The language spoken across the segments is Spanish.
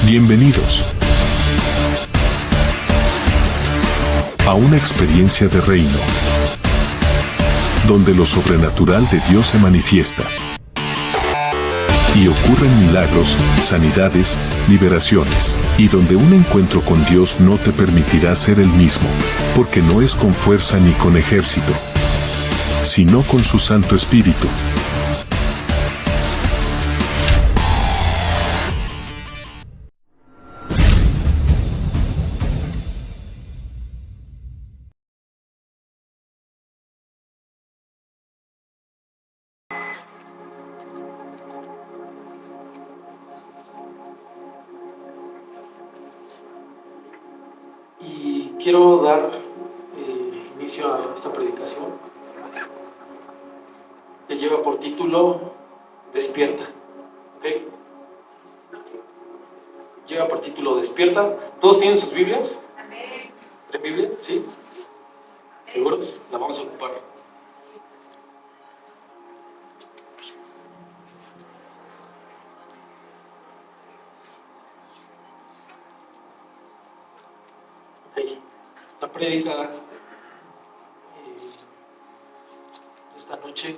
Bienvenidos a una experiencia de reino, donde lo sobrenatural de Dios se manifiesta y ocurren milagros, sanidades, liberaciones, y donde un encuentro con Dios no te permitirá ser el mismo, porque no es con fuerza ni con ejército, sino con su Santo Espíritu. Y quiero dar inicio a esta predicación que lleva por título Despierta. ¿Okay? Lleva por título Despierta. ¿Todos tienen sus Biblias? ¿Tienen Biblia? ¿Sí? ¿Seguros? La vamos a ocupar. La prédica de esta noche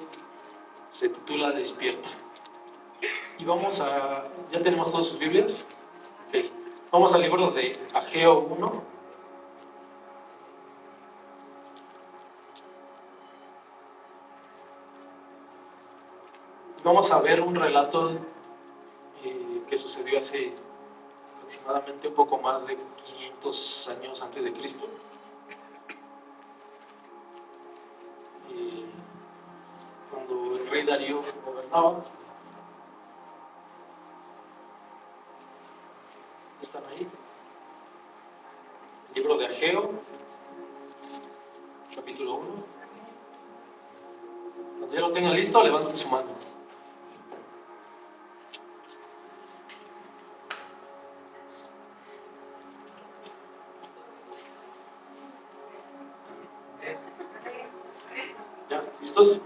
se titula Despierta. Y vamos a... ¿Ya tenemos todas sus Biblias? Okay. Vamos al libro de Ageo 1. Vamos a ver un relato que sucedió hace aproximadamente un poco más de 500 años antes de Cristo. Cuando el rey Darío gobernaba. ¿Están ahí? El libro de Ageo, capítulo 1. Cuando ya lo tengan listo, levanten su mano. ¿Ya? ¿Listos?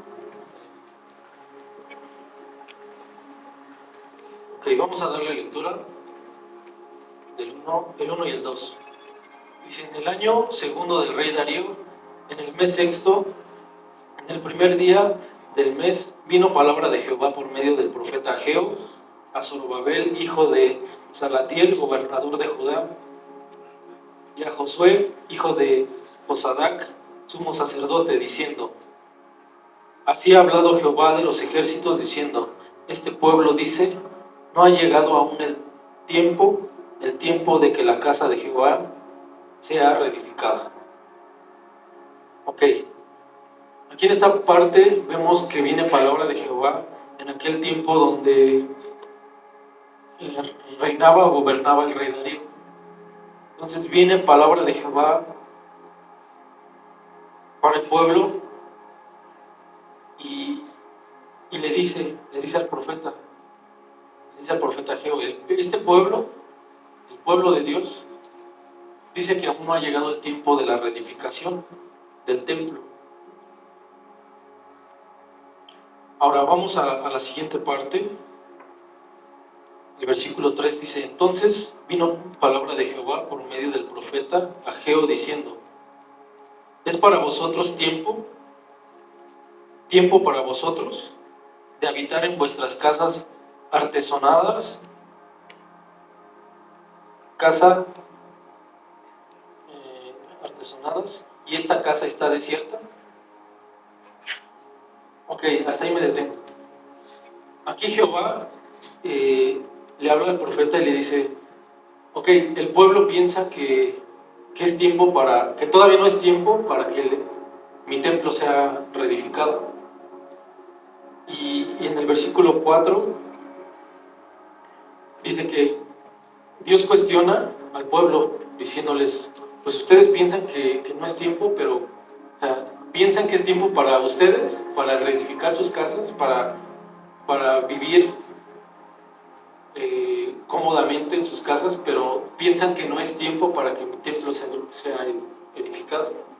Ok, vamos a darle lectura del 1 y el 2. Dice: en el año segundo del rey Darío, en el mes sexto, en el primer día del mes, vino palabra de Jehová por medio del profeta Ageo a Zorobabel, hijo de Salatiel, gobernador de Judá, y a Josué, hijo de Josadac, sumo sacerdote, diciendo: así ha hablado Jehová de los ejércitos, diciendo: este pueblo dice, no ha llegado aún el tiempo de que la casa de Jehová sea reedificada. Ok, aquí en esta parte vemos que viene palabra de Jehová en aquel tiempo donde reinaba o gobernaba el rey Darío. Entonces viene palabra de Jehová para el pueblo y le dice al profeta, Ageo, este pueblo, el pueblo de Dios, dice que aún no ha llegado el tiempo de la reedificación del templo. Ahora vamos a la siguiente parte. El versículo 3 dice: entonces vino palabra de Jehová por medio del profeta Ageo, diciendo: ¿es para vosotros tiempo para vosotros de habitar en vuestras casas artesonadas, artesonadas, y esta casa está desierta? Ok, hasta ahí me detengo. Aquí Jehová le habla al profeta y le dice: ok, el pueblo piensa que es tiempo que todavía no es tiempo para que mi templo sea reedificado. Y en el versículo 4 dice que Dios cuestiona al pueblo diciéndoles: pues ustedes piensan que no es tiempo, pero o sea, piensan que es tiempo para ustedes, para reedificar sus casas, para vivir cómodamente en sus casas, pero piensan que no es tiempo para que mi templo sea edificado.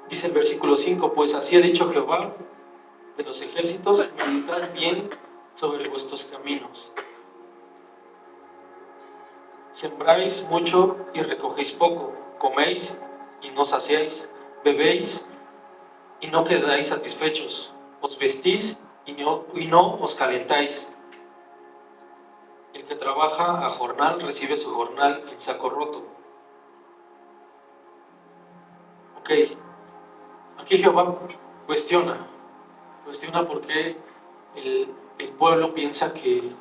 Dice el versículo 5: pues así ha dicho Jehová de los ejércitos, meditad bien sobre vuestros caminos, Sembráis mucho y recogéis poco, coméis y no saciáis, bebéis y no quedáis satisfechos, os vestís y no os calentáis. El que trabaja a jornal recibe su jornal en saco roto. Ok, aquí Jehová cuestiona por qué el pueblo piensa que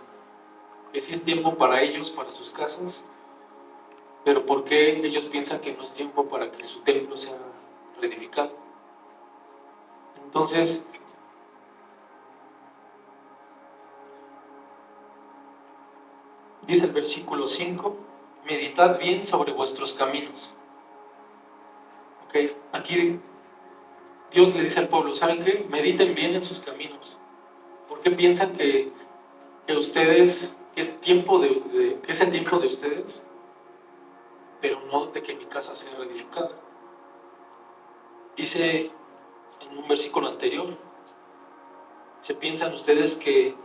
sí es tiempo para ellos, para sus casas, pero por qué ellos piensan que no es tiempo para que su templo sea reedificado. Entonces, dice el versículo 5, meditad bien sobre vuestros caminos. Ok, aquí Dios le dice al pueblo, ¿saben qué? Mediten bien en sus caminos. ¿Por qué piensan que ustedes, que es que es el tiempo de ustedes, pero no de que mi casa sea reedificada? Dice en un versículo anterior, ¿se piensan ustedes que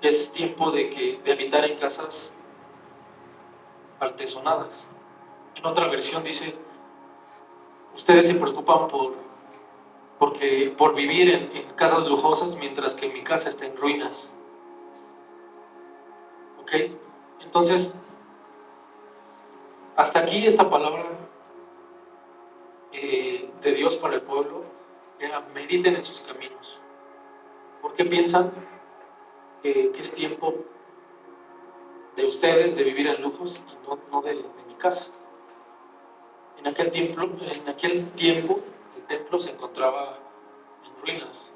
es tiempo de habitar en casas artesonadas? En otra versión dice, ustedes se preocupan por vivir en casas lujosas mientras que mi casa está en ruinas. ¿Ok? Entonces, hasta aquí esta palabra de Dios para el pueblo era mediten en sus caminos. ¿Por qué piensan que es tiempo de ustedes de vivir en lujos y no de mi casa? En aquel tiempo el templo se encontraba en ruinas,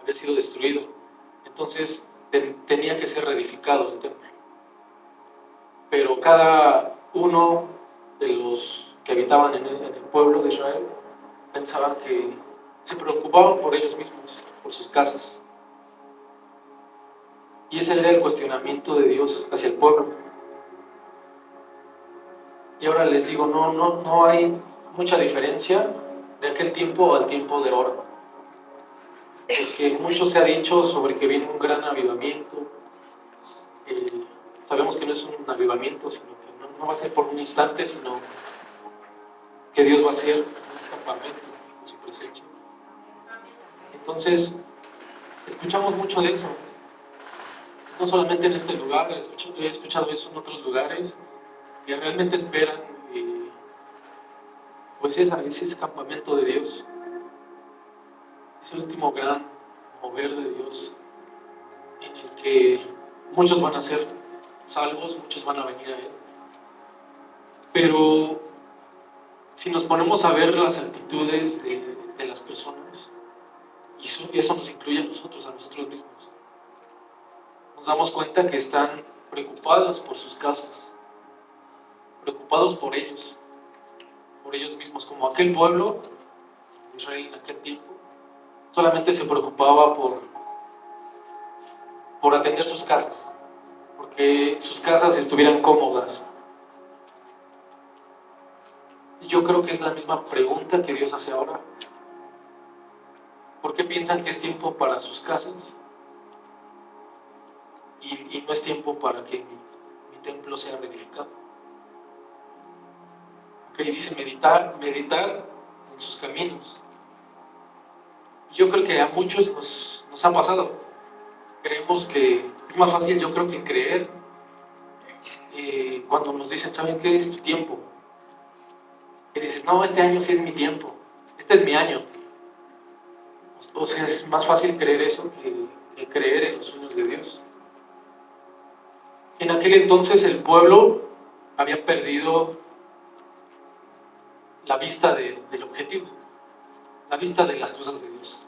había sido destruido, entonces tenía que ser reedificado el templo. Pero cada uno de los que habitaban en el pueblo de Israel pensaban que se preocupaban por ellos mismos, por sus casas. Y ese era el cuestionamiento de Dios hacia el pueblo. Y ahora les digo, no hay mucha diferencia de aquel tiempo al tiempo de ahora. Porque mucho se ha dicho sobre que viene un gran avivamiento. Sabemos que no es un avivamiento, sino que no va a ser por un instante, sino que Dios va a hacer un campamento en su presencia. Entonces, escuchamos mucho de eso. No solamente en este lugar, he escuchado eso en otros lugares, que realmente esperan pues ese campamento de Dios, ese último gran mover de Dios, en el que muchos van a ser salvos, muchos van a venir a Él. Pero si nos ponemos a ver las actitudes de las personas, y eso nos incluye a nosotros mismos, nos damos cuenta que están preocupadas por sus casas, preocupados por ellos mismos, como aquel pueblo de Israel en aquel tiempo, solamente se preocupaba por atender sus casas, porque sus casas estuvieran cómodas. Y yo creo que es la misma pregunta que Dios hace ahora. ¿Por qué piensan que es tiempo para sus casas y no es tiempo para que mi templo sea reedificado? Ok, dice meditar en sus caminos. Yo creo que a muchos nos ha pasado. Creemos que es más fácil, yo creo, que creer cuando nos dicen, ¿saben qué es tu tiempo? Que dices, no, este año sí es mi tiempo, este es mi año. O sea, es más fácil creer eso que creer en los sueños de Dios. En aquel entonces el pueblo había perdido la vista del objetivo, la vista de las cosas de Dios.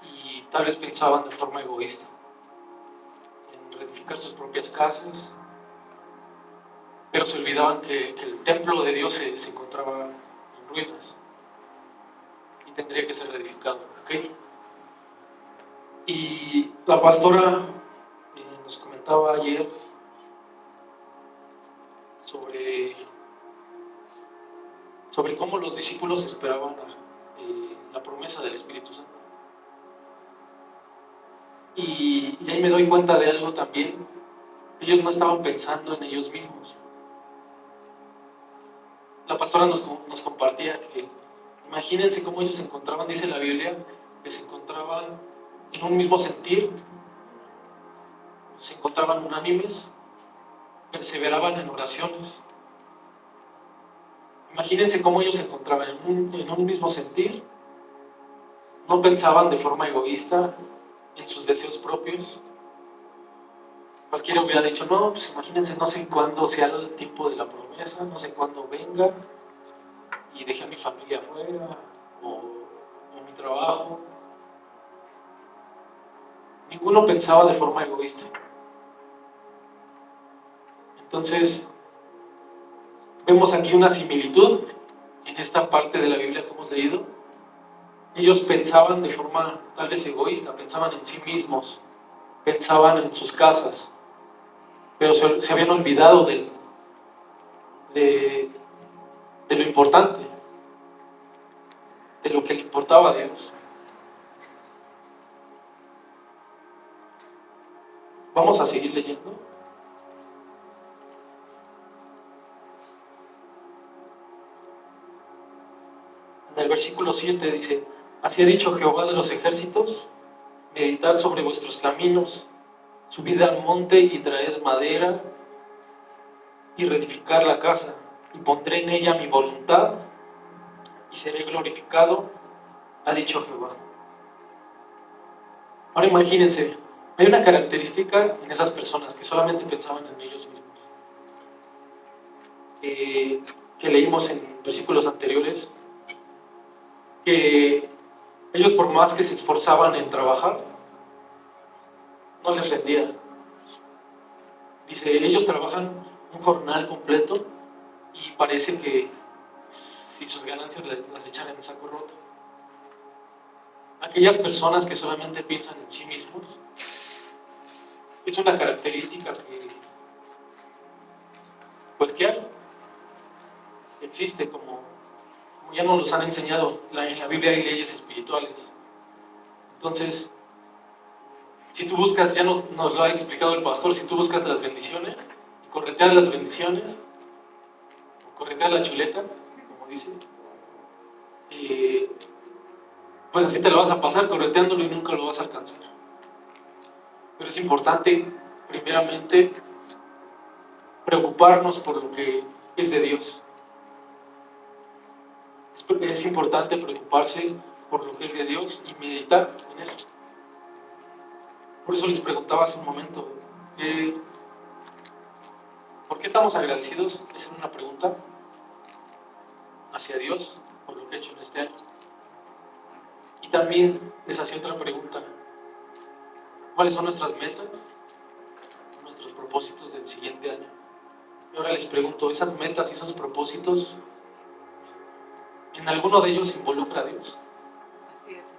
Y tal vez pensaban de forma egoísta en reedificar sus propias casas, pero se olvidaban que el templo de Dios se encontraba en ruinas y tendría que ser reedificado. ¿Okay? Y la pastora nos comentaba ayer sobre cómo los discípulos esperaban la promesa del Espíritu Santo. Y ahí me doy cuenta de algo también, Ellos no estaban pensando en ellos mismos. La pastora nos compartía que imagínense cómo ellos se encontraban, dice la Biblia, que se encontraban en un mismo sentir, se encontraban unánimes, perseveraban en oraciones. Imagínense cómo ellos se encontraban en un mismo sentir, no pensaban de forma egoísta en sus deseos propios. Cualquiera hubiera dicho, no, pues imagínense, no sé cuándo sea el tiempo de la promesa, no sé cuándo venga y dejé a mi familia afuera o mi trabajo. Ninguno pensaba de forma egoísta. Entonces, vemos aquí una similitud en esta parte de la Biblia que hemos leído. Ellos pensaban de forma tal vez egoísta, pensaban en sí mismos, pensaban en sus casas, pero se habían olvidado de lo importante, de lo que le importaba a Dios. Vamos a seguir leyendo. En el versículo 7 dice: así ha dicho Jehová de los ejércitos, meditad sobre vuestros caminos, subid al monte y traed madera y reedificar la casa, y pondré en ella mi voluntad y seré glorificado, ha dicho Jehová. Ahora imagínense, hay una característica en esas personas que solamente pensaban en ellos mismos, que leímos en versículos anteriores, que ellos, por más que se esforzaban en trabajar, no les rendía. Dice, ellos trabajan un jornal completo y parece que si sus ganancias las echan en saco roto. Aquellas personas que solamente piensan en sí mismos, es una característica que hay, existe, como ya nos los han enseñado, en la Biblia hay leyes espirituales. Entonces, si tú buscas, ya nos lo ha explicado el pastor, si tú buscas las bendiciones, correteas las bendiciones, correteas la chuleta, como dice, pues así te lo vas a pasar correteándolo y nunca lo vas a alcanzar. Pero es importante, primeramente, preocuparnos por lo que es de Dios. Es importante preocuparse por lo que es de Dios y meditar en eso. Por eso les preguntaba hace un momento, ¿por qué estamos agradecidos? Esa es una pregunta hacia Dios por lo que ha hecho en este año. Y también les hacía otra pregunta: ¿cuáles son nuestras metas, nuestros propósitos del siguiente año? Y ahora les pregunto, ¿esas metas y esos propósitos, en alguno de ellos involucra a Dios? Así es.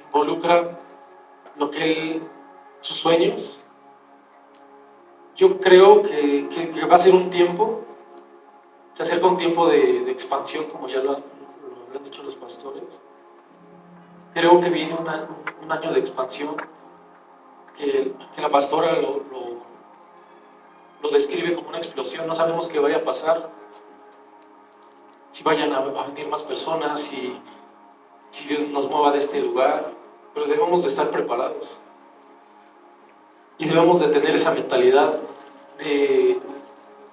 ¿Involucra lo que Él, sus sueños? Yo creo que va a ser un tiempo, se acerca un tiempo de expansión, como ya lo han dicho los pastores. Creo que viene un año de expansión, que la pastora lo describe como una explosión. No sabemos qué vaya a pasar, si vayan a venir más personas, si Dios nos mueva de este lugar, pero debemos de estar preparados. Y debemos de tener esa mentalidad de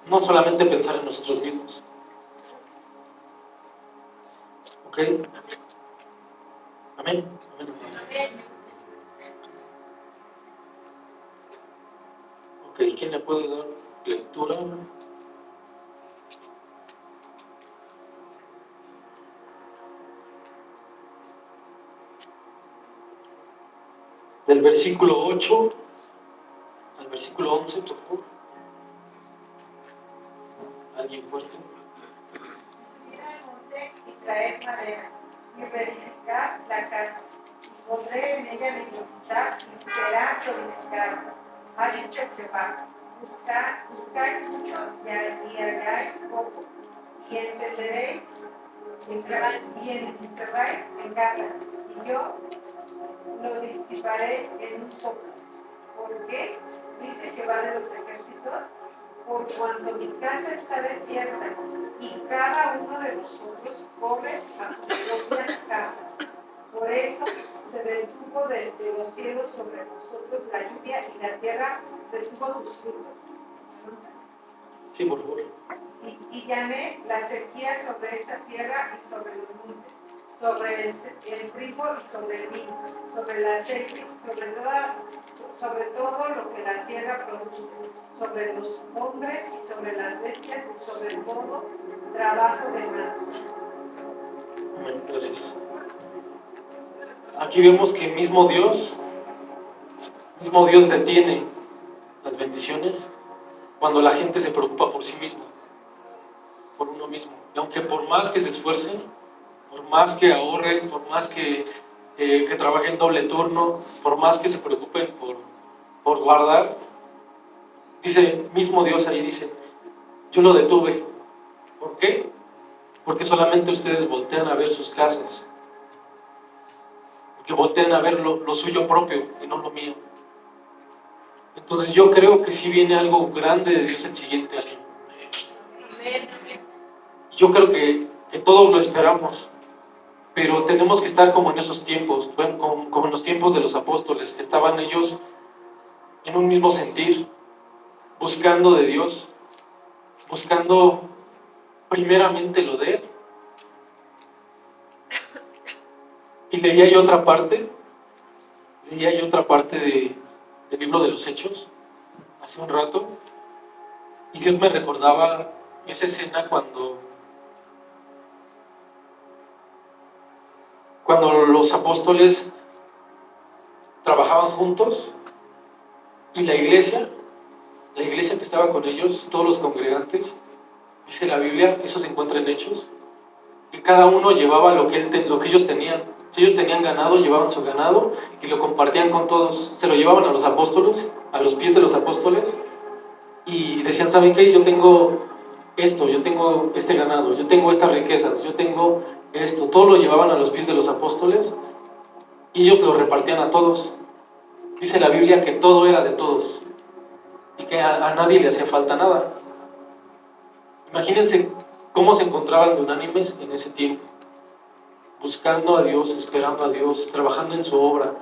no solamente pensar en nosotros mismos. ¿Ok? Amén. Amén. Ok, ¿quién le puede dar lectura? Del versículo 8 al versículo 11, por favor. ¿Alguien fuerte? Subir al monte y traer madera, y reedificar la casa, y pondré en ella mi voluntad, y será glorificada. Ha dicho Jehová: buscáis mucho y halláis poco, y encerráis en casa, y yo lo disiparé en un soplo. ¿Por qué? Dice Jehová de los ejércitos, por cuanto mi casa está desierta y cada uno de vosotros corre a su propia casa. Por eso se detuvo de los cielos sobre vosotros la lluvia y la tierra detuvo sus frutos. Sí, por favor. Y llamé la sequía sobre esta tierra y sobre los montes, sobre el trigo y sobre el vino, sobre el aceite, sobre todo lo que la tierra produce, sobre los hombres y sobre las bestias y sobre todo trabajo de manos. Amén, gracias. Aquí vemos que mismo Dios detiene las bendiciones cuando la gente se preocupa por sí mismo, por uno mismo. Y aunque por más que se esfuercen, por más que ahorren, por más que trabajen doble turno, por más que se preocupen por guardar, dice, mismo Dios ahí dice, yo lo detuve. ¿Por qué? Porque solamente ustedes voltean a ver sus casas, porque voltean a ver lo suyo propio y no lo mío. Entonces yo creo que sí viene algo grande de Dios el siguiente año. Yo creo que todos lo esperamos, pero tenemos que estar como en esos tiempos, bueno, como en los tiempos de los apóstoles, que estaban ellos en un mismo sentir, buscando de Dios, buscando primeramente lo de Él. Y leía yo otra parte del libro de los Hechos, hace un rato, y Dios me recordaba esa escena cuando los apóstoles trabajaban juntos y la iglesia que estaba con ellos, todos los congregantes, dice la Biblia, eso se encuentra en Hechos, que cada uno llevaba lo que ellos tenían. Si ellos tenían ganado, llevaban su ganado y lo compartían con todos. Se lo llevaban a los apóstoles, a los pies de los apóstoles, y decían, ¿saben qué? Yo tengo esto, yo tengo este ganado, yo tengo estas riquezas, yo tengo esto. Todo lo llevaban a los pies de los apóstoles y ellos lo repartían a todos. Dice la Biblia que todo era de todos y que a nadie le hacía falta nada. Imagínense cómo se encontraban de unánimes en ese tiempo, buscando a Dios, esperando a Dios, trabajando en su obra.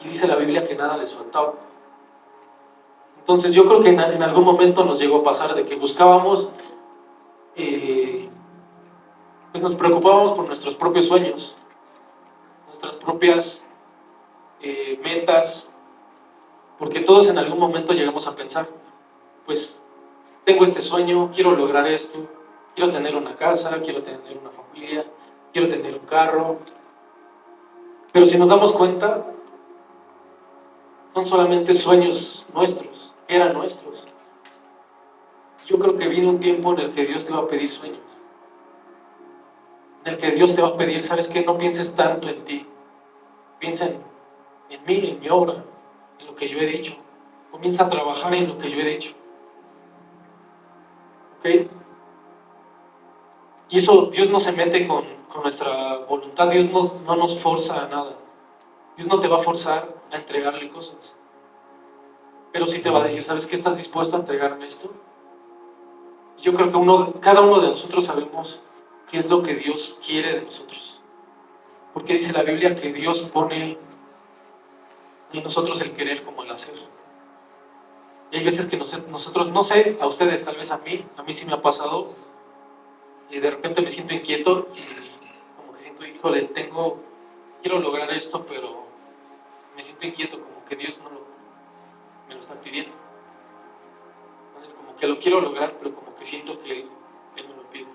Y dice la Biblia que nada les faltaba. Entonces yo creo que en algún momento nos llegó a pasar de que buscábamos, pues nos preocupábamos por nuestros propios sueños, nuestras propias metas, porque todos en algún momento llegamos a pensar, pues tengo este sueño, quiero lograr esto, quiero tener una casa, quiero tener una familia, quiero tener un carro. Pero si nos damos cuenta, son solamente sueños nuestros, que eran nuestros. Yo creo que viene un tiempo en el que Dios te va a pedir sueños, en el que Dios te va a pedir, ¿sabes qué? No pienses tanto en ti, piensa en mí, en mi obra, en lo que yo he dicho. Comienza a trabajar en lo que yo he dicho. ¿Ok? Y eso, Dios no se mete con nuestra voluntad, Dios no nos forza a nada. Dios no te va a forzar a entregarle cosas. Pero sí te va a decir, ¿sabes qué? ¿Estás dispuesto a entregarme esto? Yo creo que cada uno de nosotros sabemos qué es lo que Dios quiere de nosotros. Porque dice la Biblia que Dios pone en nosotros el querer como el hacer. Y hay veces que nosotros, no sé, a ustedes, tal vez a mí sí me ha pasado, y de repente me siento inquieto y como que siento, híjole, quiero lograr esto, pero me siento inquieto, como que Dios me lo está pidiendo. Entonces como que lo quiero lograr, pero como que siento que Él me lo pide.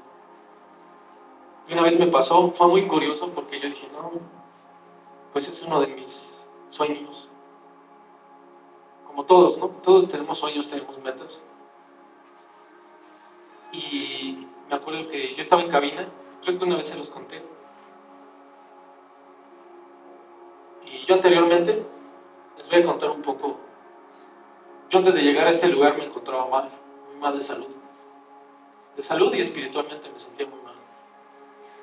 Y una vez me pasó, fue muy curioso porque yo dije, no, pues es uno de mis sueños. Como todos, ¿no? Todos tenemos sueños, tenemos metas. Y me acuerdo que yo estaba en cabina, creo que una vez se los conté. Y yo anteriormente, les voy a contar un poco. Yo antes de llegar a este lugar me encontraba mal, muy mal de salud. De salud y espiritualmente me sentía muy mal.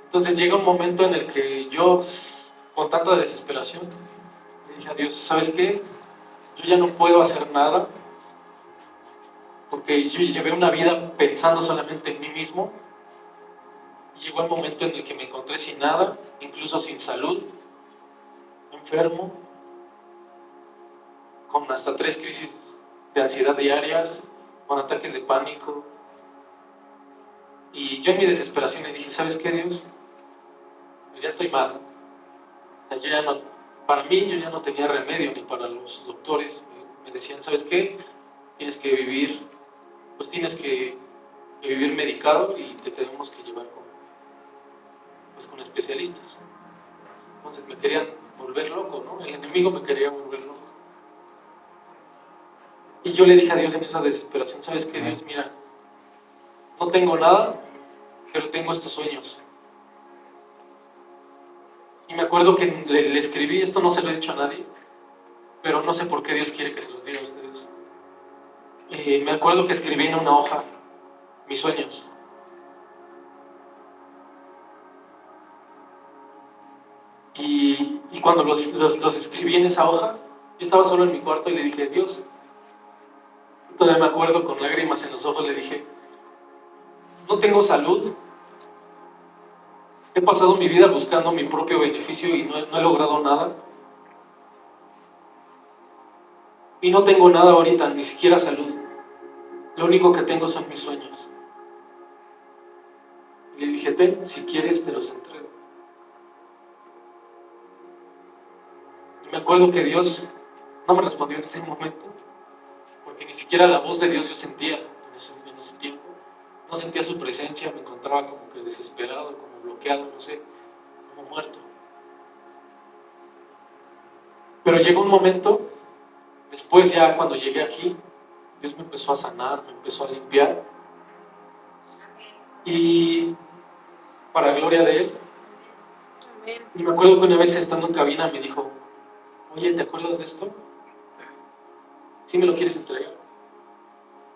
Entonces llega un momento en el que yo, con tanta desesperación, le dije a Dios, ¿sabes qué? yo ya no puedo hacer nada, porque yo llevé una vida pensando solamente en mí mismo, y llegó el momento en el que me encontré sin nada, incluso sin salud, enfermo, con hasta 3 crisis de ansiedad diarias, con ataques de pánico. Y yo en mi desesperación le dije, ¿sabes qué, Dios? Ya estoy mal. O sea, yo ya no, para mí yo ya no tenía remedio, ni para los doctores. Me decían, ¿sabes qué? Tienes que vivir, pues tienes que vivir medicado y te tenemos que llevar con especialistas. Entonces me querían volver loco, ¿no? El enemigo me quería volver loco. Y yo le dije a Dios en esa desesperación, ¿sabes qué, Dios? Mira, no tengo nada, pero tengo estos sueños. Y me acuerdo que le escribí, esto no se lo he dicho a nadie, pero no sé por qué Dios quiere que se los diga a ustedes. Me acuerdo que escribí en una hoja mis sueños. Y cuando los escribí en esa hoja, yo estaba solo en mi cuarto y le dije, Dios, todavía me acuerdo con lágrimas en los ojos, le dije, no tengo salud, he pasado mi vida buscando mi propio beneficio y no he logrado nada. Y no tengo nada ahorita, ni siquiera salud. Lo único que tengo son mis sueños. Y le dije, ten, si quieres te los entrego. Y me acuerdo que Dios no me respondió en ese momento, porque ni siquiera la voz de Dios yo sentía en ese tiempo. No sentía su presencia, me encontraba como que desesperado, como bloqueado, no sé, como muerto. Pero llegó un momento, después ya cuando llegué aquí, Dios me empezó a sanar, me empezó a limpiar. Y para gloria de Él. Y me acuerdo que una vez estando en cabina me dijo, oye, ¿te acuerdas de esto? ¿Sí me lo quieres entregar?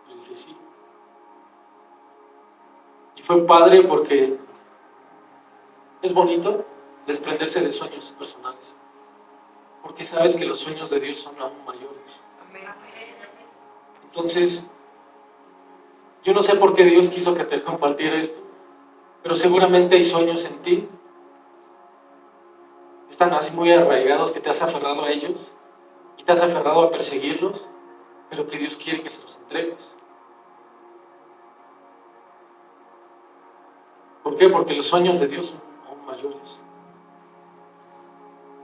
Le dije, sí. Y fue padre porque es bonito desprenderse de sueños personales, porque sabes que los sueños de Dios son aún mayores. Entonces, yo no sé por qué Dios quiso que te compartiera esto, pero seguramente hay sueños en ti, están así muy arraigados, que te has aferrado a ellos y te has aferrado a perseguirlos, pero que Dios quiere que se los entregues. ¿Por qué? Porque los sueños de Dios son aún mayores.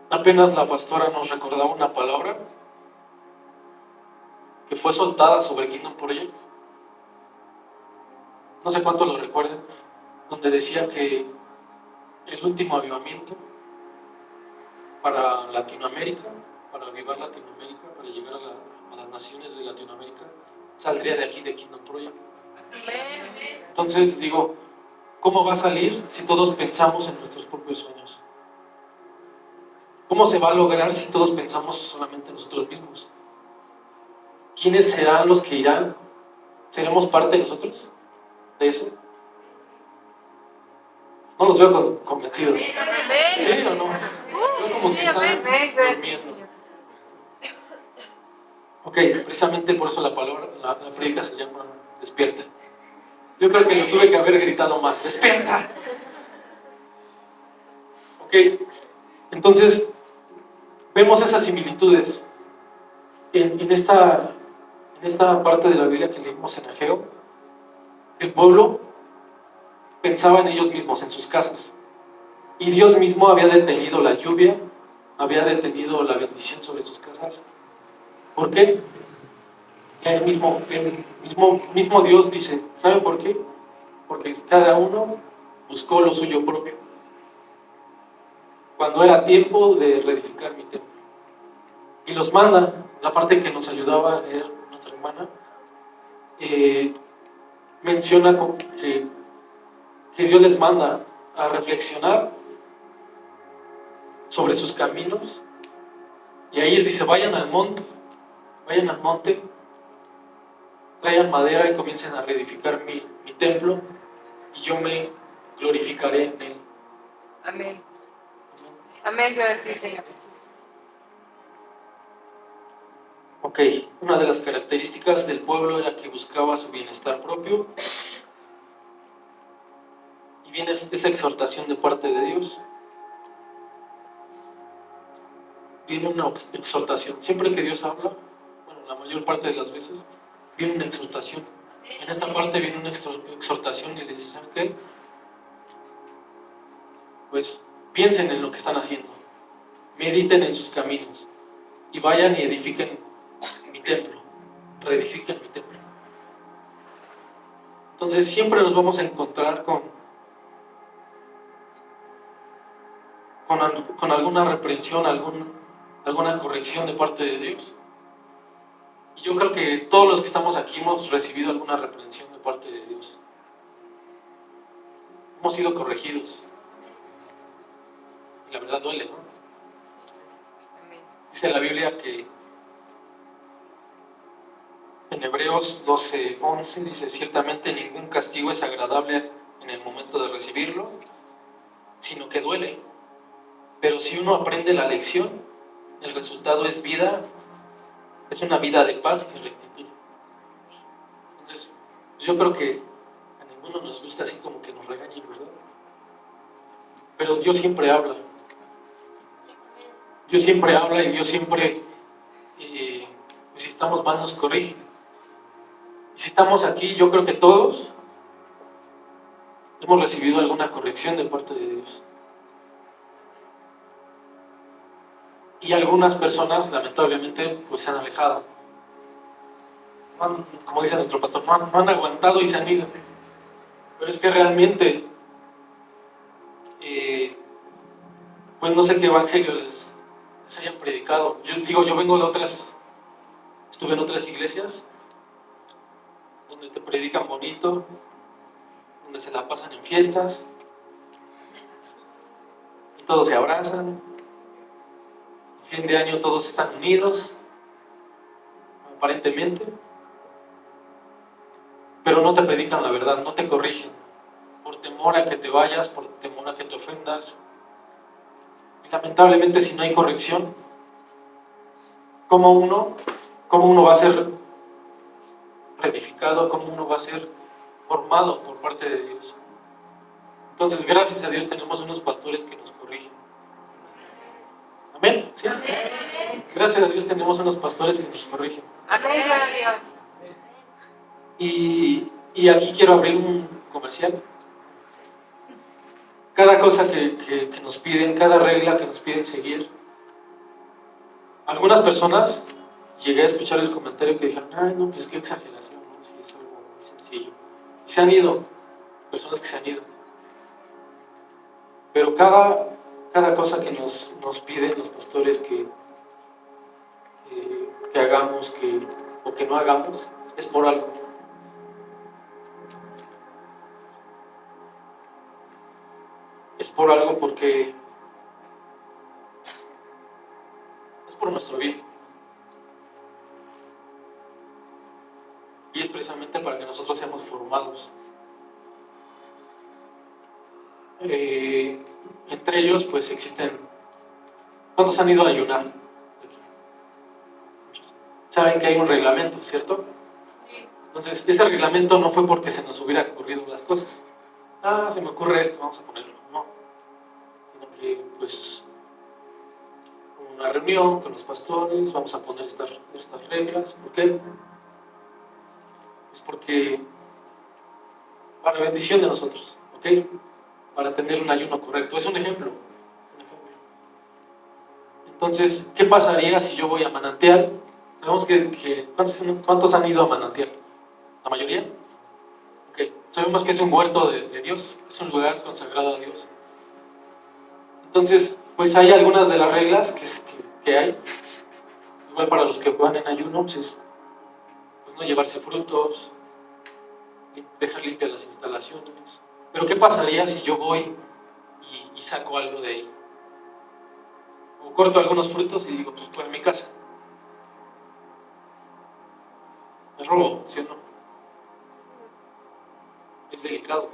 Apenas la pastora nos recordaba una palabra que fue soltada sobre Kingdom Project. No sé cuánto lo recuerden, donde decía que el último avivamiento para Latinoamérica, para avivar Latinoamérica, para llegar a las naciones de Latinoamérica, saldría de aquí, de Kingdom Project. Entonces digo, ¿cómo va a salir si todos pensamos en nuestros propios sueños? ¿Cómo se va a lograr si todos pensamos solamente en nosotros mismos? ¿Quiénes serán los que irán? ¿Seremos parte de nosotros? ¿De eso? No los veo convencidos. ¿Sí o no? Veo como que están durmiendo. Ok, precisamente por eso la palabra, la prédica se llama despierta. Yo creo que lo tuve que haber gritado más, ¡despierta! Ok, entonces vemos esas similitudes en esta parte de la Biblia que leímos en Ageo. El pueblo pensaba en ellos mismos, en sus casas, y Dios mismo había detenido la lluvia, había detenido la bendición sobre sus casas. ¿Por qué? El mismo Dios dice, ¿saben por qué? Porque cada uno buscó lo suyo propio, cuando era tiempo de reedificar mi templo. Y los manda, la parte que nos ayudaba a leer nuestra hermana, menciona que Dios les manda a reflexionar sobre sus caminos, y ahí él dice, vayan al monte, traigan madera y comiencen a reedificar mi templo, y yo me glorificaré en él. Amén. Amén, gloria a ti, Señor Jesús. Ok, una de las características del pueblo era que buscaba su bienestar propio. Y viene esa exhortación de parte de Dios. Viene una exhortación. Siempre que Dios habla, bueno, la mayor parte de las veces, viene una exhortación. En esta parte viene una exhortación y le dice, ¿saben qué? Pues piensen en lo que están haciendo. Mediten en sus caminos. Y vayan y edifiquen mi templo. Reedifiquen mi templo. Entonces siempre nos vamos a encontrar con alguna reprensión, alguna corrección de parte de Dios. Y yo creo que todos los que estamos aquí hemos recibido alguna reprensión de parte de Dios. Hemos sido corregidos. Y la verdad duele, ¿no? Dice la Biblia que en Hebreos 12:11 dice, ciertamente ningún castigo es agradable en el momento de recibirlo, sino que duele. Pero si uno aprende la lección, el resultado es vida, es una vida de paz y rectitud. Entonces, yo creo que a ninguno nos gusta así como que nos regañen, ¿verdad? Pero Dios siempre habla. Dios siempre habla y Dios siempre, pues si estamos mal, nos corrige. Y si estamos aquí, yo creo que todos hemos recibido alguna corrección de parte de Dios. Y algunas personas, lamentablemente, pues se han alejado. Como dice nuestro pastor, no han aguantado y se han ido. Pero es que realmente, pues no sé qué evangelio les hayan predicado. Yo vengo de estuve en otras iglesias, donde te predican bonito, donde se la pasan en fiestas, y todos se abrazan. Fin de año todos están unidos, aparentemente, pero no te predican la verdad, no te corrigen, por temor a que te vayas, por temor a que te ofendas. Y lamentablemente, si no hay corrección, ¿cómo uno va a ser reedificado? ¿Cómo uno va a ser formado por parte de Dios? Entonces, gracias a Dios tenemos unos pastores que nos corrigen. ¿Amén? ¿Sí? Gracias a Dios tenemos unos pastores que nos corrigen. Amén, Dios. Y aquí quiero abrir un comercial. Cada cosa que nos piden, cada regla que nos piden seguir. Algunas personas, llegué a escuchar el comentario que dijeron, ay no, pues qué exageración, ¿no? Sí, es algo muy sencillo. Y se han ido, personas que se han ido. Pero cada cosa que nos piden los pastores que hagamos o que no hagamos, es por algo. Es por algo porque es por nuestro bien. Y es precisamente para que nosotros seamos formados. Entre ellos, pues existen... ¿Cuántos han ido a ayunar? Muchos. Saben que hay un reglamento, ¿cierto? Sí. Entonces, ese reglamento no fue porque se nos hubiera ocurrido las cosas. Ah, se me ocurre esto, vamos a ponerlo. No. Sino que, pues, con una reunión con los pastores, vamos a poner estas reglas. ¿Por qué? Pues porque para bendición de nosotros, ¿ok? Para tener un ayuno correcto. Es un ejemplo. Entonces, ¿qué pasaría si yo voy a Manantial? Sabemos que ¿cuántos han ido a Manantial? ¿La mayoría? Ok. Sabemos que es un huerto de Dios, es un lugar consagrado a Dios. Entonces, pues hay algunas de las reglas que hay. Igual para los que van en ayuno, pues no llevarse frutos, dejar limpias las instalaciones. Pero ¿qué pasaría si yo voy y saco algo de ahí? O corto algunos frutos y digo, pues para mi casa. Es robo, ¿sí o no? Es delicado.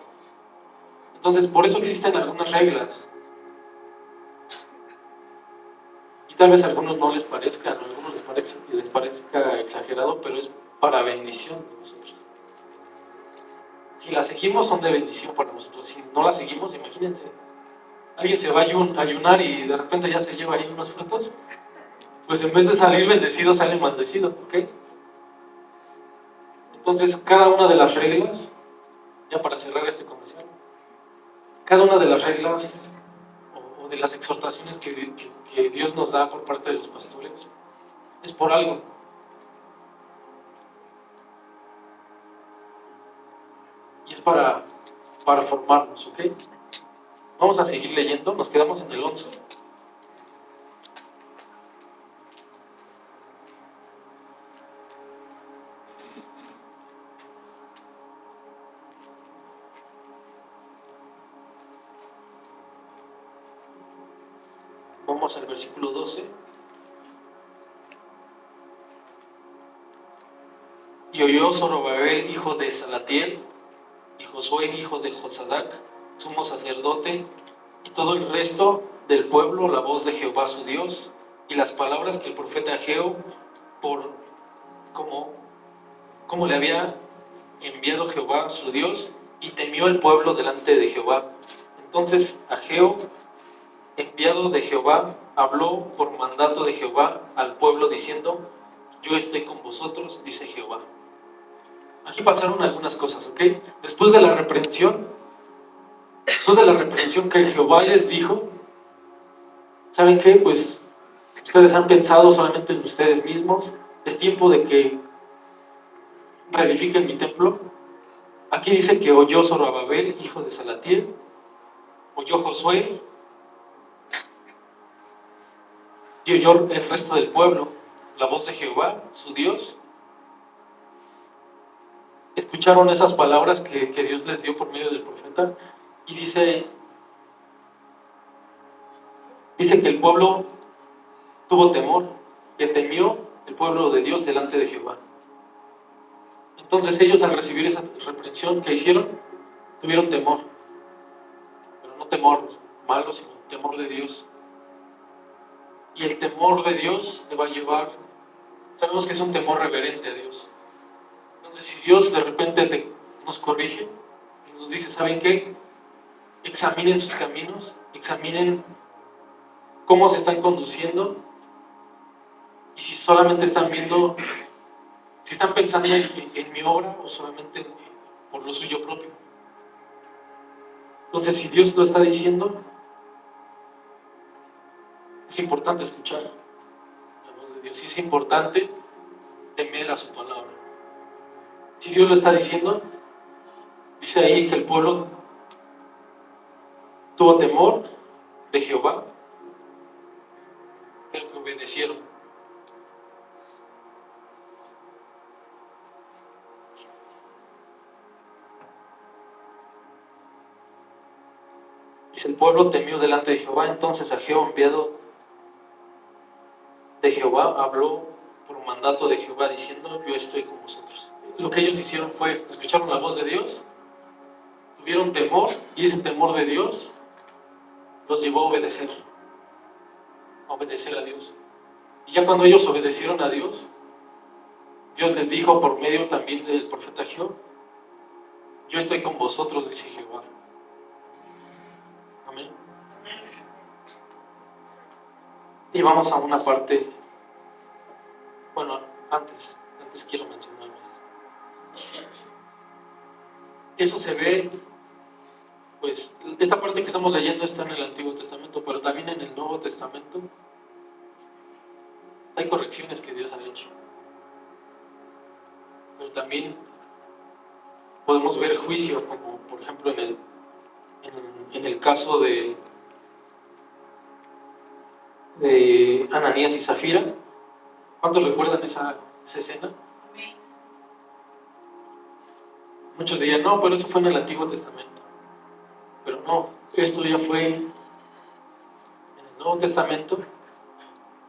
Entonces, por eso existen algunas reglas. Y tal vez a algunos no les parezca, a algunos les parezca exagerado, pero es para bendición de nosotros. Si la seguimos, son de bendición para nosotros. Si no la seguimos, imagínense, alguien se va a ayunar y de repente ya se lleva ahí unos frutos, pues en vez de salir bendecido, sale maldecido, ¿ok? Entonces, cada una de las reglas, ya para cerrar este comercial, cada una de las reglas o de las exhortaciones que Dios nos da por parte de los pastores es por algo. Y es para formarnos, ¿ok? Vamos a seguir leyendo, nos quedamos en el 11. Vamos al versículo 12. Y oyó Zorobabel, hijo de Salatiel, y Josué, hijo de Josadac, sumo sacerdote, y todo el resto del pueblo, la voz de Jehová su Dios, y las palabras que el profeta Ageo, como le había enviado Jehová su Dios, y temió el pueblo delante de Jehová. Entonces Ageo, enviado de Jehová, habló por mandato de Jehová al pueblo diciendo: yo estoy con vosotros, dice Jehová. Aquí pasaron algunas cosas, ¿ok? Después de la reprensión que Jehová les dijo, ¿saben qué? Pues ustedes han pensado solamente en ustedes mismos, es tiempo de que reedifiquen mi templo. Aquí dice que oyó Zorobabel, hijo de Salatiel, oyó Josué, y oyó el resto del pueblo, la voz de Jehová, su Dios. Escucharon esas palabras que Dios les dio por medio del profeta, y dice que el pueblo tuvo temor, que temió el pueblo de Dios delante de Jehová. Entonces ellos, al recibir esa reprensión, ¿qué hicieron? Tuvieron temor, pero no temor malo, sino temor de Dios. Y el temor de Dios te va a llevar, sabemos que es un temor reverente a Dios. Entonces, si Dios de repente nos corrige y nos dice, ¿saben qué? Examinen sus caminos, examinen cómo se están conduciendo, y si solamente están viendo, si están pensando en mi obra o solamente por lo suyo propio. Entonces, si Dios lo está diciendo, es importante escuchar la voz de Dios, y es importante temer a su palabra. Si Dios lo está diciendo, dice ahí que el pueblo tuvo temor de Jehová, pero que obedecieron. Dice, el pueblo temió delante de Jehová. Entonces Ageo, enviado de Jehová, habló por mandato de Jehová diciendo: yo estoy con vosotros. Lo que ellos hicieron fue, escucharon la voz de Dios, tuvieron temor, y ese temor de Dios los llevó a obedecer a Dios. Y ya cuando ellos obedecieron a Dios, Dios les dijo por medio también del profeta Ageo: yo estoy con vosotros, dice Jehová. Amén. Y vamos a una parte, bueno, antes quiero mencionarles. Eso se ve, pues, esta parte que estamos leyendo está en el Antiguo Testamento, pero también en el Nuevo Testamento hay correcciones que Dios ha hecho. Pero también podemos ver juicio, como por ejemplo en el caso de Ananías y Zafira. ¿Cuántos recuerdan esa escena? Muchos dirían, no, pero eso fue en el Antiguo Testamento. Pero no, esto ya fue en el Nuevo Testamento,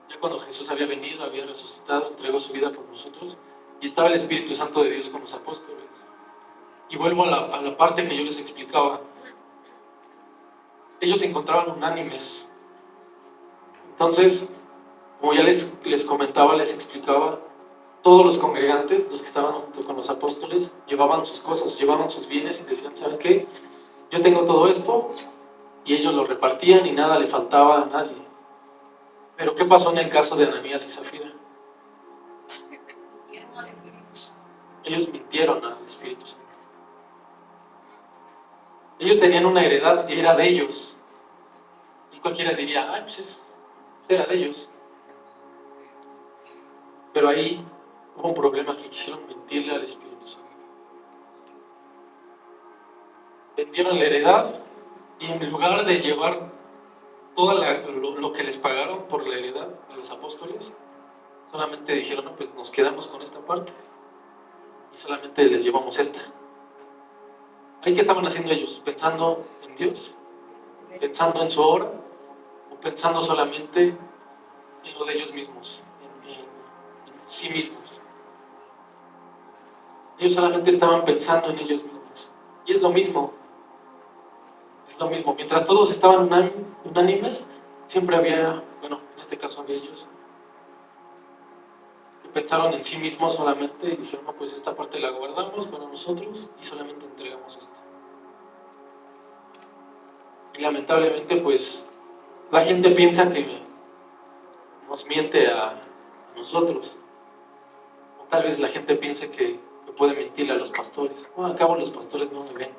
ya cuando Jesús había venido, había resucitado, entregó su vida por nosotros, y estaba el Espíritu Santo de Dios con los apóstoles. Y vuelvo a la parte que yo les explicaba. Ellos se encontraban unánimes. Entonces, Como ya les comentaba, les explicaba, todos los congregantes, los que estaban junto con los apóstoles, llevaban sus cosas, llevaban sus bienes y decían, ¿saben qué? Yo tengo todo esto, y ellos lo repartían y nada le faltaba a nadie. Pero ¿qué pasó en el caso de Ananías y Zafira? Ellos mintieron al Espíritu Santo. Ellos tenían una heredad y era de ellos. Y cualquiera diría, ay, pues era de ellos. Pero ahí hubo un problema, que quisieron mentirle al Espíritu Santo. Vendieron la heredad y en lugar de llevar todo lo que les pagaron por la heredad a los apóstoles, solamente dijeron, no, pues nos quedamos con esta parte y solamente les llevamos esta. ¿Ahí qué estaban haciendo ellos? ¿Pensando en Dios? ¿Pensando en su obra? ¿O pensando solamente en lo de ellos mismos? En sí mismos. Ellos solamente estaban pensando en ellos mismos. Y es lo mismo. Es lo mismo. Mientras todos estaban unánimes, siempre había, bueno, en este caso había ellos, que pensaron en sí mismos solamente y dijeron, no, pues esta parte la guardamos para nosotros y solamente entregamos esto. Y lamentablemente, pues, la gente piensa que nos miente a nosotros. O tal vez la gente piense que puede mentirle a los pastores. No, al cabo los pastores no me ven.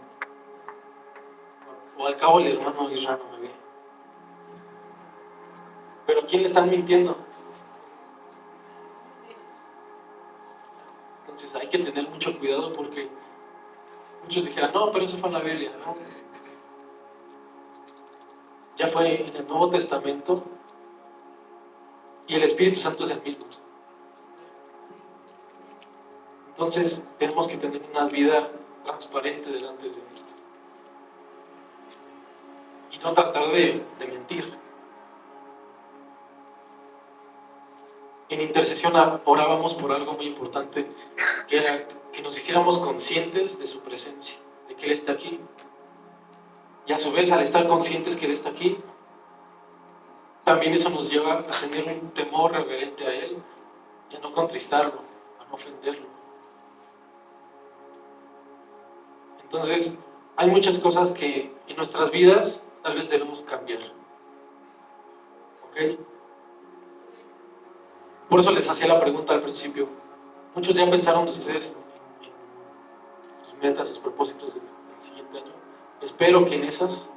O al cabo el hermano Israel no me ve. Pero ¿a quién le están mintiendo? Entonces hay que tener mucho cuidado porque muchos dijeran, no, pero eso fue en la Biblia. No. Ya fue en el Nuevo Testamento y el Espíritu Santo es el mismo. Entonces tenemos que tener una vida transparente delante de Dios y no tratar de mentir. En intercesión orábamos por algo muy importante, que era que nos hiciéramos conscientes de su presencia, de que Él está aquí. Y a su vez, al estar conscientes que Él está aquí, también eso nos lleva a tener un temor reverente a Él y a no contristarlo, a no ofenderlo. Entonces, hay muchas cosas que en nuestras vidas tal vez debemos cambiar. ¿Ok? Por eso les hacía la pregunta al principio. Muchos ya pensaron ustedes en sus metas, sus propósitos del siguiente año. Espero que en esas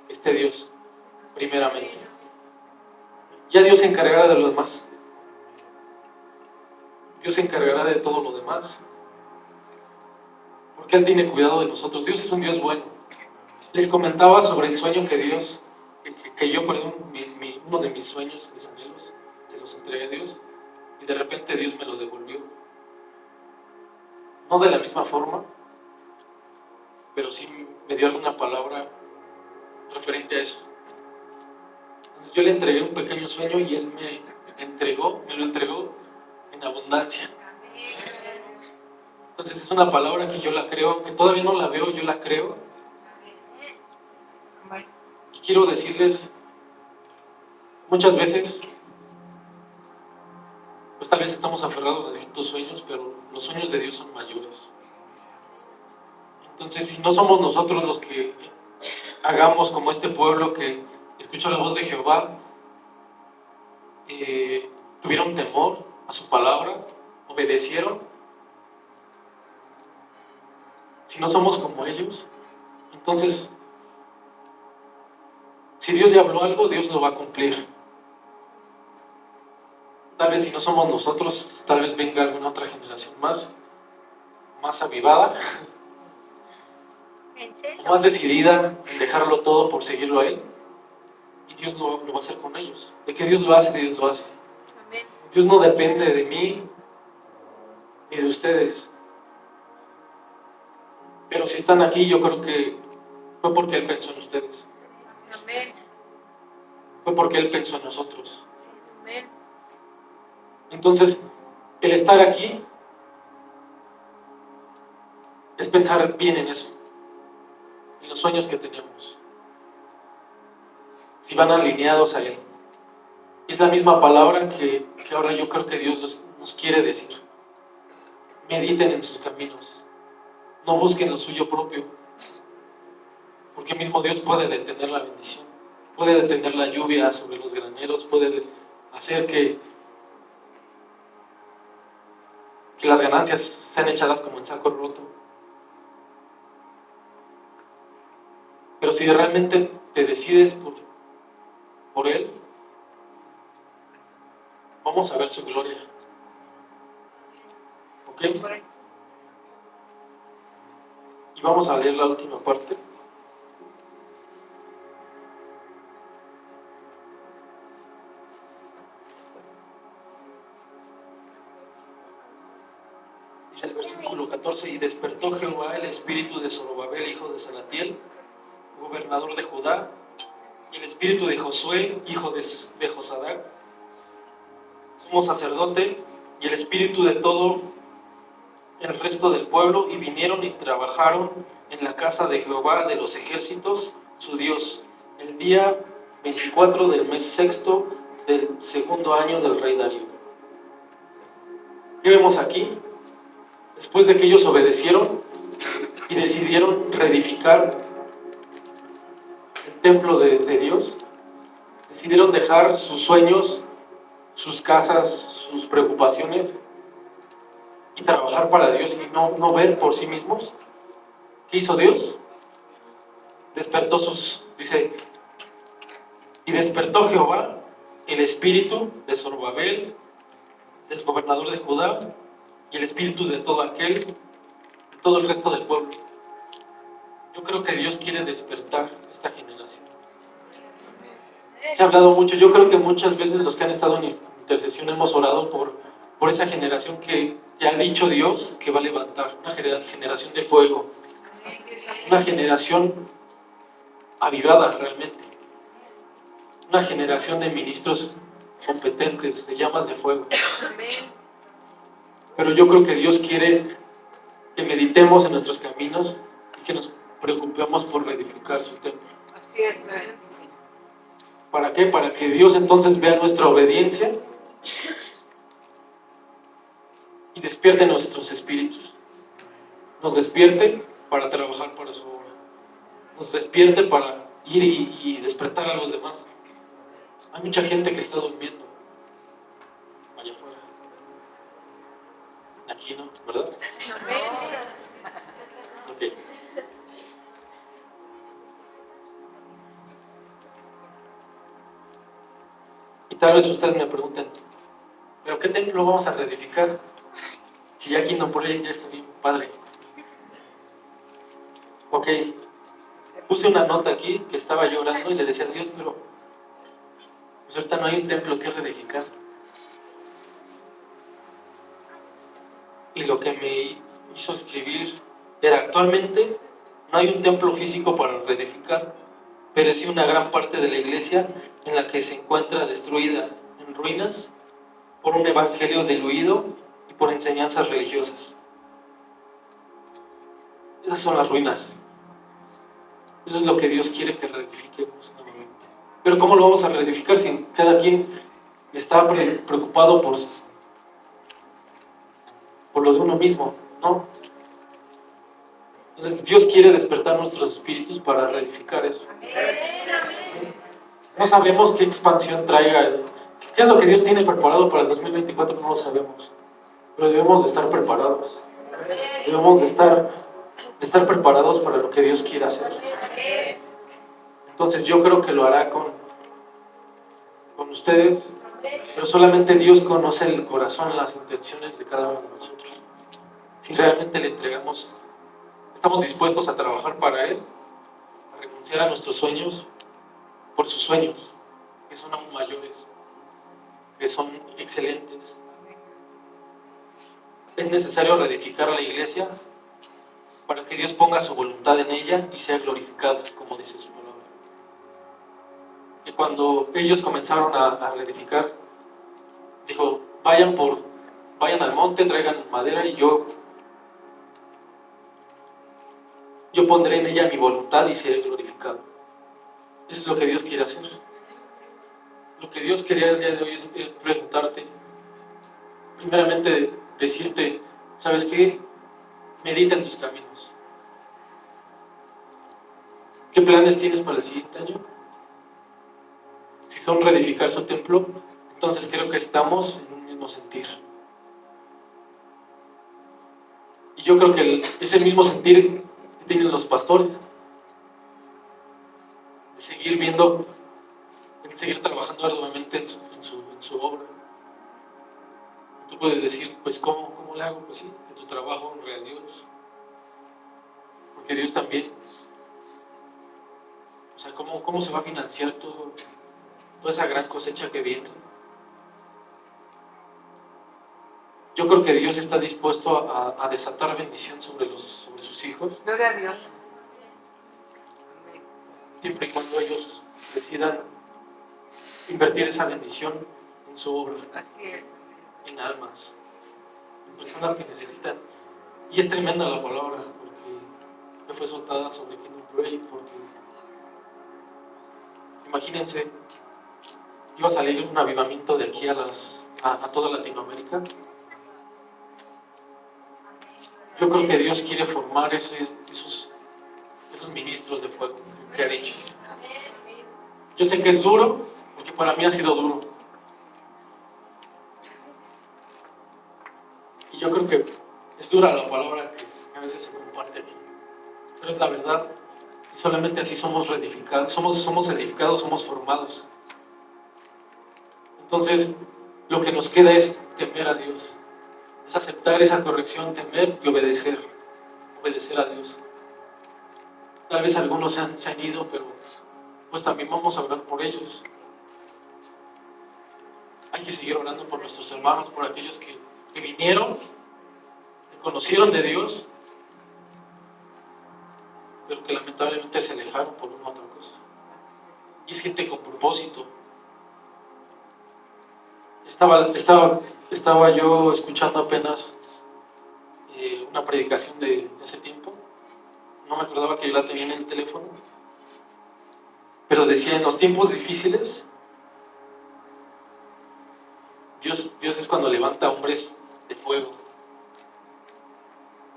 esté Dios, primeramente. Ya Dios se encargará de lo demás. Dios se encargará de todo lo demás. Porque Él tiene cuidado de nosotros. Dios es un Dios bueno. Les comentaba sobre el sueño que Dios, uno de mis sueños, mis anhelos, se los entregué a Dios y de repente Dios me lo devolvió. No de la misma forma, pero sí me dio alguna palabra referente a eso. Entonces yo le entregué un pequeño sueño y Él me lo entregó en abundancia. Entonces es una palabra que yo la creo, aunque todavía no la veo, yo la creo. Y quiero decirles, muchas veces, pues tal vez estamos aferrados a distintos sueños, pero los sueños de Dios son mayores. Entonces, si no somos nosotros los que hagamos como este pueblo que escuchó la voz de Jehová, tuvieron temor a su palabra, obedecieron, si no somos como ellos, entonces, si Dios ya habló algo, Dios lo va a cumplir. Tal vez si no somos nosotros, tal vez venga alguna otra generación más avivada, más decidida en dejarlo todo por seguirlo a Él. Y Dios lo va a hacer con ellos. De que Dios lo hace, Dios lo hace. Amén. Dios no depende de mí ni de ustedes. Pero si están aquí, yo creo que fue porque Él pensó en ustedes. Amén. Fue porque Él pensó en nosotros. Amén. Entonces, el estar aquí es pensar bien en eso, en los sueños que tenemos. si van alineados a Él. Es la misma palabra que ahora yo creo que Dios nos quiere decir. Mediten en sus caminos, no busquen lo suyo propio, porque mismo Dios puede detener la bendición, puede detener la lluvia sobre los graneros, puede hacer que las ganancias sean echadas como en saco roto. Pero si realmente te decides por Él, vamos a ver su gloria. ¿Ok? Y vamos a leer la última parte. Dice el versículo 14: y despertó Jehová el espíritu de Zorobabel, hijo de Salatiel, gobernador de Judá, y el espíritu de Josué, hijo de Josadac, sumo sacerdote, y el espíritu de todo el resto del pueblo, y vinieron y trabajaron en la casa de Jehová de los ejércitos, su Dios, el día 24 del mes sexto del segundo año del rey Darío. ¿Qué vemos aquí? Después de que ellos obedecieron y decidieron reedificar el templo de Dios, decidieron dejar sus sueños, sus casas, sus preocupaciones y trabajar para Dios y no ver por sí mismos. ¿Qué hizo Dios? Despertó dice, y despertó Jehová el espíritu de Zorobabel, del gobernador de Judá, y el espíritu de todo el resto del pueblo. Yo creo que Dios quiere despertar esta generación. Se ha hablado mucho, yo creo que muchas veces los que han estado en intercesión hemos orado por esa generación que ha dicho Dios que va a levantar, una generación de fuego, una generación avivada realmente, una generación de ministros competentes, de llamas de fuego. Pero yo creo que Dios quiere que meditemos en nuestros caminos y que nos preocupemos por reedificar su templo. Así es, ¿Para qué? Para que Dios entonces vea nuestra obediencia y despierte nuestros espíritus. Nos despierte para trabajar para su obra. Nos despierte para ir y despertar a los demás. Hay mucha gente que está durmiendo allá afuera. Aquí no, ¿verdad? Ok. Y tal vez ustedes me pregunten, ¿pero qué templo vamos a reedificar? Si ya aquí no por ahí ya está bien padre. Ok, puse una nota aquí que estaba llorando y le decía a Dios, pero pues ahorita no hay un templo que reedificar. Y lo que me hizo escribir era, actualmente no hay un templo físico para reedificar, pero sí una gran parte de la iglesia en la que se encuentra destruida, en ruinas, por un evangelio diluido y por enseñanzas religiosas. Esas son las ruinas. Eso es lo que Dios quiere que reedifiquemos nuevamente. Pero ¿cómo lo vamos a reedificar si cada quien está preocupado por lo de uno mismo? No. Entonces Dios quiere despertar nuestros espíritus para reedificar eso. No sabemos qué expansión traiga, qué es lo que Dios tiene preparado para el 2024, no lo sabemos. Pero debemos de estar preparados. Debemos de estar preparados para lo que Dios quiere hacer. Entonces yo creo que lo hará con ustedes, pero solamente Dios conoce el corazón, las intenciones de cada uno de nosotros. Si realmente le entregamos, estamos dispuestos a trabajar para Él, a renunciar a nuestros sueños por sus sueños, que son aún mayores, que son excelentes. Es necesario reedificar la iglesia para que Dios ponga su voluntad en ella y sea glorificado, como dice su palabra. Y cuando ellos comenzaron a reedificar, dijo, vayan al monte, traigan madera y yo pondré en ella mi voluntad y seré glorificado. Eso es lo que Dios quiere hacer. lo que Dios quería el día de hoy es preguntarte, primeramente decirte, ¿sabes qué? Medita en tus caminos. ¿Qué planes tienes para el siguiente año? Si son reedificar su templo, entonces creo que estamos en un mismo sentir. Y yo creo que ese mismo sentir que tienen los pastores, de seguir viendo, el seguir trabajando arduamente en su obra. Tú puedes decir, pues ¿cómo le hago? Pues sí, que tu trabajo honre a Dios. Porque Dios también, o sea, ¿cómo se va a financiar toda esa gran cosecha que viene? Yo creo que Dios está dispuesto a desatar bendición sobre sus hijos, Gloria a Dios. Amén. siempre y cuando ellos decidan invertir esa bendición en su obra, Así es. en almas, en personas que necesitan. Y es tremenda la palabra, porque me fue soltada sobre Kingdom Project, porque imagínense, iba a salir un avivamiento de aquí a toda Latinoamérica. Yo creo que Dios quiere formar esos ministros de fuego que ha dicho. Yo sé que es duro, porque para mí ha sido duro. Y yo creo que es dura la palabra que a veces se comparte aquí. Pero es la verdad. Y solamente así somos reedificados, somos edificados, somos formados. Entonces, lo que nos queda es temer a Dios. Es aceptar esa corrección, temer y obedecer a Dios. Tal vez algunos se han ido, pero pues también vamos a orar por ellos. Hay que seguir orando por nuestros hermanos, por aquellos que vinieron, que conocieron de Dios, pero que lamentablemente se alejaron por una u otra cosa. Y es gente con propósito. Estaba yo escuchando apenas una predicación de ese tiempo. No me acordaba que yo la tenía en el teléfono. Pero decía, en los tiempos difíciles, Dios es cuando levanta hombres de fuego.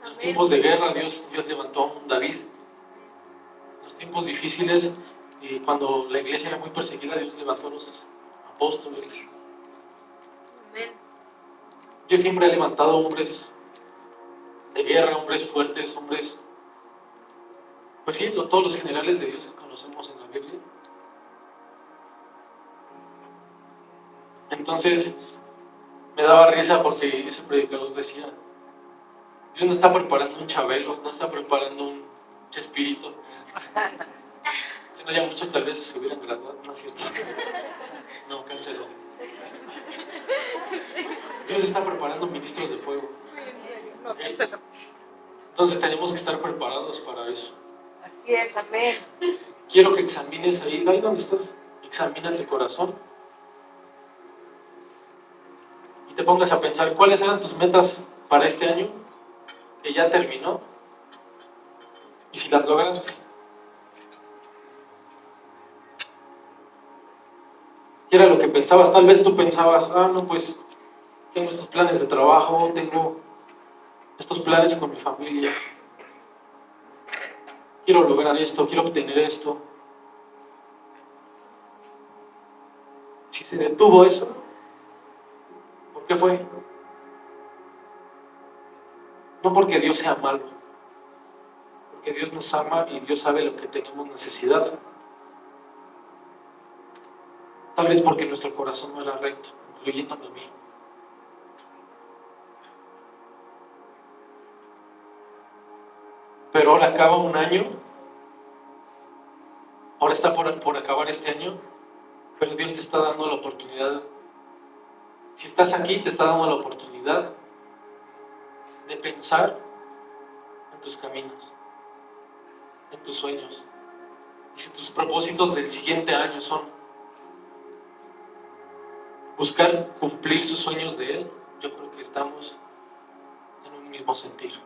En los tiempos de guerra, Dios levantó a un David. En los tiempos difíciles, cuando la iglesia era muy perseguida, Dios levantó a los apóstoles. Amén. Dios siempre ha levantado hombres de guerra, hombres fuertes, hombres, pues sí, todos los generales de Dios que conocemos en la Biblia. Entonces, me daba risa porque ese predicador decía, Dios no está preparando un Chabelo, no está preparando un Chespirito. Si no, ya muchos tal vez se hubieran graduado, ¿no es cierto? No, canceló. Dios está preparando ministros de fuego. ¿Okay? Entonces tenemos que estar preparados para eso. Así es, amén. Quiero que examines ahí donde estás, examina tu corazón y te pongas a pensar cuáles eran tus metas para este año que ya terminó y si las lograste. ¿Qué era lo que pensabas? Tal vez tú pensabas, no, pues tengo estos planes de trabajo, tengo estos planes con mi familia, quiero lograr esto, quiero obtener esto. Si se detuvo eso, ¿por qué fue? No porque Dios sea malo, porque Dios nos ama y Dios sabe lo que tenemos necesidad. Tal vez porque nuestro corazón no era recto, incluyéndome a mí. Pero ahora acaba un año, ahora está por acabar este año, pero Dios te está dando la oportunidad. Si estás aquí, te está dando la oportunidad de pensar en tus caminos, en tus sueños. Y si tus propósitos del siguiente año son buscar cumplir sus sueños de Él, yo creo que estamos en un mismo sentir.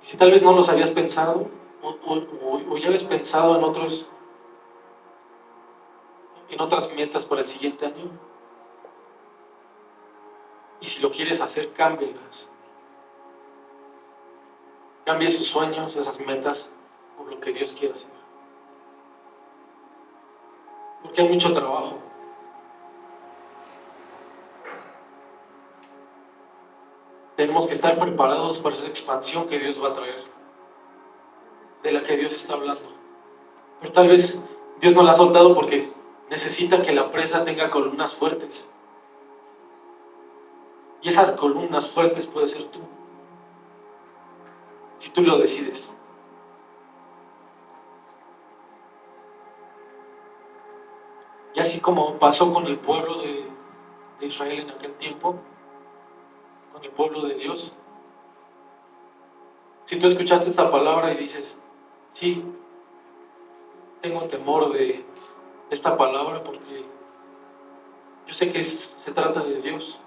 Y si tal vez no los habías pensado, o ya habías pensado en otras metas para el siguiente año. Y si lo quieres hacer, cámbialas. Cambia sus sueños, esas metas, por lo que Dios quiere hacer. Porque hay mucho trabajo. Tenemos que estar preparados para esa expansión que Dios va a traer, de la que Dios está hablando. Pero tal vez Dios no la ha soltado porque necesita que la presa tenga columnas fuertes. Y esas columnas fuertes puede ser tú, si tú lo decides. Y así como pasó con el pueblo de Israel en aquel tiempo, con el pueblo de Dios, si tú escuchaste esta palabra y dices, sí, tengo temor de esta palabra porque yo sé que se trata de Dios,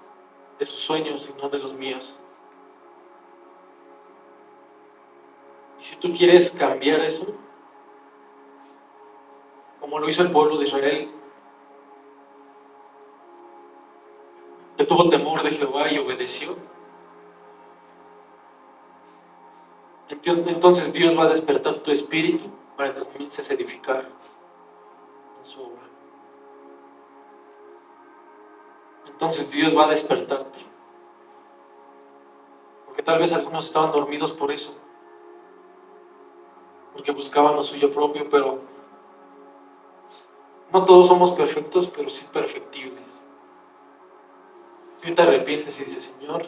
de sus sueños y no de los míos. Y si tú quieres cambiar eso, como lo hizo el pueblo de Israel, que tuvo temor de Jehová y obedeció, entonces Dios va a despertar tu espíritu para que comiences a edificar en su obra. Entonces Dios va a despertarte. Porque tal vez algunos estaban dormidos por eso, porque buscaban lo suyo propio, pero no todos somos perfectos, pero sí perfectibles. Si te arrepientes y dices, Señor,